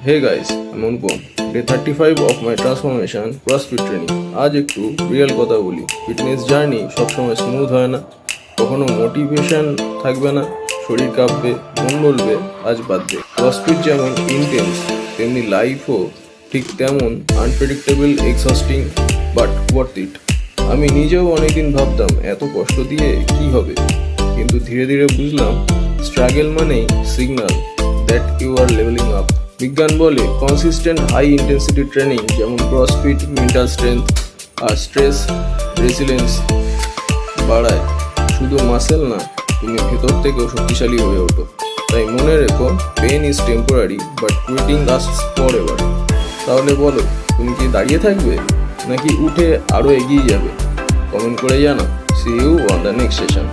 Hey guys, I'm Anupam. Day 35 of my transformation CrossFit training. আজ একটু real কথা বলি। ফিটনেস জার্নি সবসময় স্মুথ হয় না, কখনো মোটিভেশন থাকবে না, শরীর কাঁপবে, মন বলবে আজ বাদ দে। CrossFit যেমন ইন্টেন্স, তেমনি লাইফও ঠিক তেমন unpredictable, exhausting but worth it. আমি নিজেও অনেকদিন ভাবতাম এত কষ্ট দিয়ে কি হবে, কিন্তু ধীরে ধীরে বুঝলাম স্ট্রাগল মানেই signal that you are levelling up. বিজ্ঞান বলে কনসিস্টেন্ট হাই ইন্টেন্সিটি ট্রেনিং যেমন ক্রসফিট মেন্টাল স্ট্রেংথ আর স্ট্রেস রেসিলেন্স বাড়ায়। শুধু মাসেল না, তুমি ভেতর থেকেও শক্তিশালী হয়ে ওঠো। তাই মনে রেখো, pain is temporary but quitting lasts forever. তাহলে বলো, তুমি কি দাঁড়িয়ে থাকবে নাকি উঠে আরও এগিয়ে যাবে? কমেন্ট করে জানাও। See you on the next session.